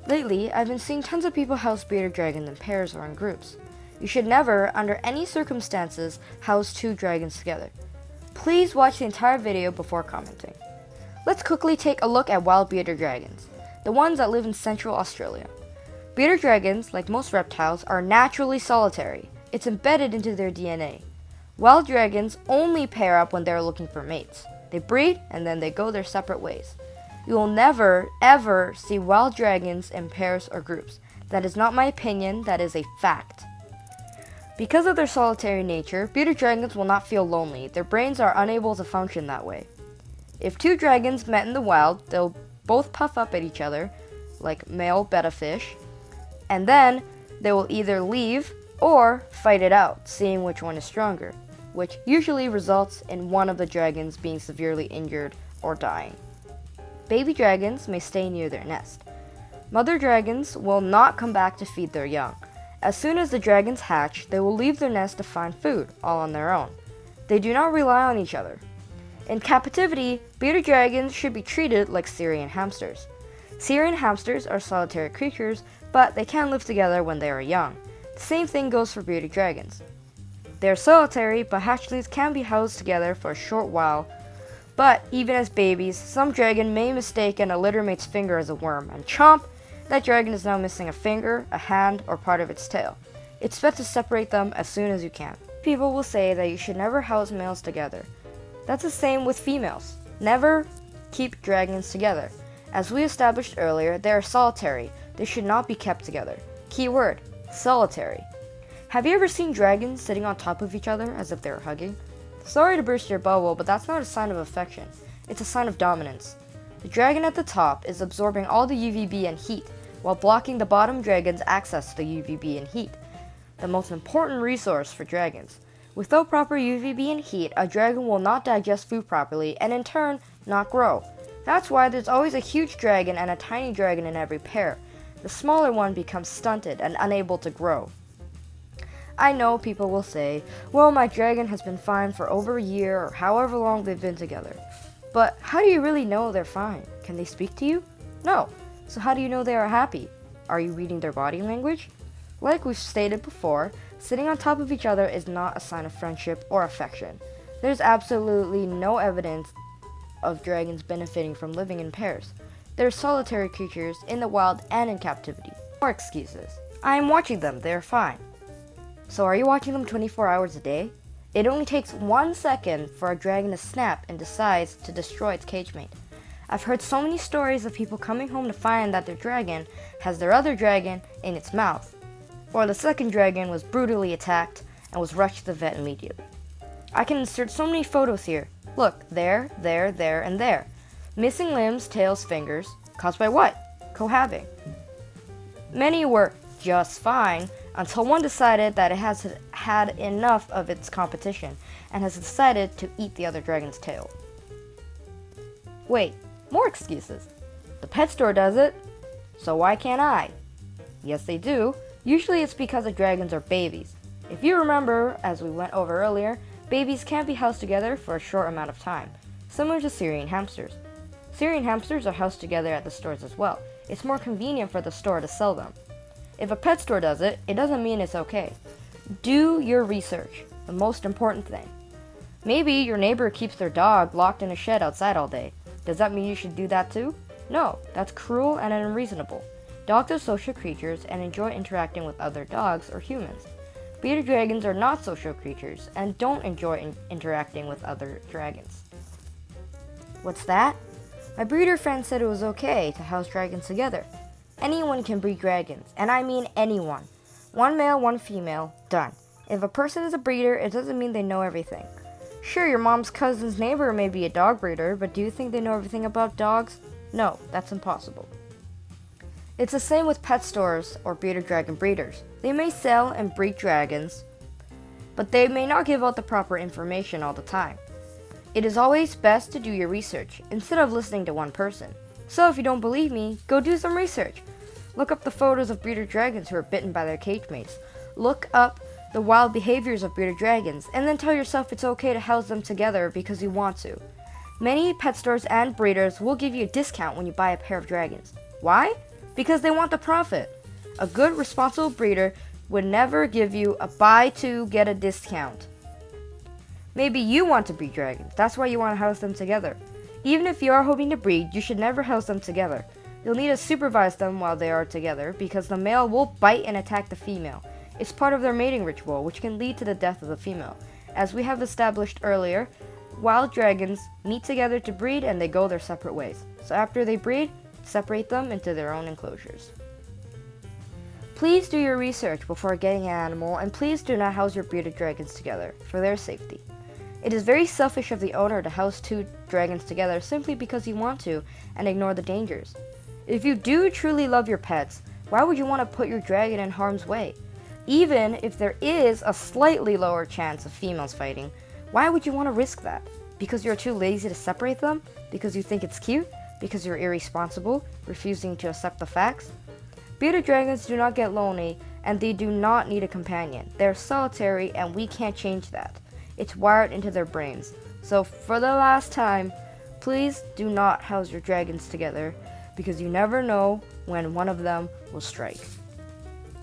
Lately, I've been seeing tons of people house bearded dragons in pairs or in groups. You should never, under any circumstances, house two dragons together. Please watch the entire video before commenting. Let's quickly take a look at wild bearded dragons, the ones that live in Central Australia. Bearded dragons, like most reptiles, are naturally solitary. It's embedded into their DNA. Wild dragons only pair up when they're looking for mates. They breed and then they go their separate ways. You will never, ever see wild dragons in pairs or groups. That is not my opinion, that is a fact. Because of their solitary nature, bearded dragons will not feel lonely. Their brains are unable to function that way. If two dragons met in the wild, they'll both puff up at each other, like male betta fish, and then they will either leave or fight it out, seeing which one is stronger, which usually results in one of the dragons being severely injured or dying. Baby dragons may stay near their nest. Mother dragons will not come back to feed their young. As soon as the dragons hatch, they will leave their nest to find food, all on their own. They do not rely on each other. In captivity, bearded dragons should be treated like Syrian hamsters. Syrian hamsters are solitary creatures, but they can live together when they are young. The same thing goes for bearded dragons. They are solitary, but hatchlings can be housed together for a short while. But even as babies, some dragon may mistake a littermate's finger as a worm, and chomp! That dragon is now missing a finger, a hand, or part of its tail. It's best to separate them as soon as you can. People will say that you should never house males together. That's the same with females. Never keep dragons together. As we established earlier, they are solitary. They should not be kept together. Keyword, solitary. Have you ever seen dragons sitting on top of each other as if they were hugging? Sorry to burst your bubble, but that's not a sign of affection. It's a sign of dominance. The dragon at the top is absorbing all the UVB and heat, while blocking the bottom dragon's access to the UVB and heat, the most important resource for dragons. Without proper UVB and heat, a dragon will not digest food properly and in turn, not grow. That's why there's always a huge dragon and a tiny dragon in every pair. The smaller one becomes stunted and unable to grow. I know people will say, well, my dragon has been fine for over a year or however long they've been together. But how do you really know they're fine? Can they speak to you? No. So how do you know they are happy? Are you reading their body language? Like we've stated before, sitting on top of each other is not a sign of friendship or affection. There's absolutely no evidence of dragons benefiting from living in pairs. They're solitary creatures in the wild and in captivity. More excuses. I am watching them, they're fine. So are you watching them 24 hours a day? It only takes 1 second for a dragon to snap and decides to destroy its cage mate. I've heard so many stories of people coming home to find that their dragon has their other dragon in its mouth, or the second dragon was brutally attacked and was rushed to the vet immediately. I can insert so many photos here. Look, there, and there. Missing limbs, tails, fingers. Caused by what? Cohabbing. Many were just fine until one decided that it has had enough of its competition and has decided to eat the other dragon's tail. Wait, more excuses. The pet store does it, so why can't I? Yes, they do. Usually it's because the dragons are babies. If you remember, as we went over earlier, babies can't be housed together for a short amount of time, similar to Syrian hamsters. Syrian hamsters are housed together at the stores as well. It's more convenient for the store to sell them. If a pet store does it, it doesn't mean it's okay. Do your research, the most important thing. Maybe your neighbor keeps their dog locked in a shed outside all day. Does that mean you should do that too? No, that's cruel and unreasonable. Dogs are social creatures and enjoy interacting with other dogs or humans. Bearded dragons are not social creatures and don't enjoy interacting with other dragons. What's that? My breeder friend said it was okay to house dragons together. Anyone can breed dragons, and I mean anyone. One male, one female, done. If a person is a breeder, it doesn't mean they know everything. Sure, your mom's cousin's neighbor may be a dog breeder, but do you think they know everything about dogs? No, that's impossible. It's the same with pet stores or bearded dragon breeders. They may sell and breed dragons, but they may not give out the proper information all the time. It is always best to do your research instead of listening to one person. So if you don't believe me, go do some research. Look up the photos of bearded dragons who are bitten by their cage mates. Look up the wild behaviors of bearded dragons, and then tell yourself it's okay to house them together because you want to. Many pet stores and breeders will give you a discount when you buy a pair of dragons. Why? because they want the profit. A good, responsible breeder would never give you a buy two, get a discount. Maybe you want to breed dragons. That's why you want to house them together. Even if you are hoping to breed, you should never house them together. You'll need to supervise them while they are together because the male will bite and attack the female. It's part of their mating ritual, which can lead to the death of the female. As we have established earlier, wild dragons meet together to breed and they go their separate ways. So after they breed, separate them into their own enclosures. Please do your research before getting an animal, and please do not house your bearded dragons together, for their safety. It is very selfish of the owner to house two dragons together simply because you want to, and ignore the dangers. If you do truly love your pets, why would you want to put your dragon in harm's way? Even if there is a slightly lower chance of females fighting, why would you want to risk that? Because you're too lazy to separate them? Because you think it's cute? Because you're irresponsible, refusing to accept the facts? Bearded dragons do not get lonely, and they do not need a companion. They're solitary, and we can't change that. It's wired into their brains. So for the last time, please do not house your dragons together, because you never know when one of them will strike.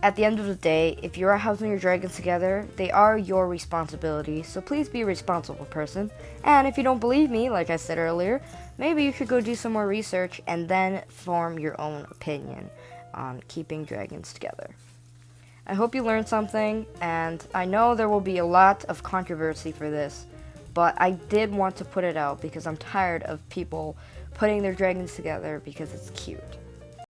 At the end of the day, if you are housing your dragons together, they are your responsibility, so please be a responsible person. And if you don't believe me, like I said earlier, maybe you should go do some more research and then form your own opinion on keeping dragons together. I hope you learned something, and I know there will be a lot of controversy for this, but I did want to put it out because I'm tired of people putting their dragons together because it's cute.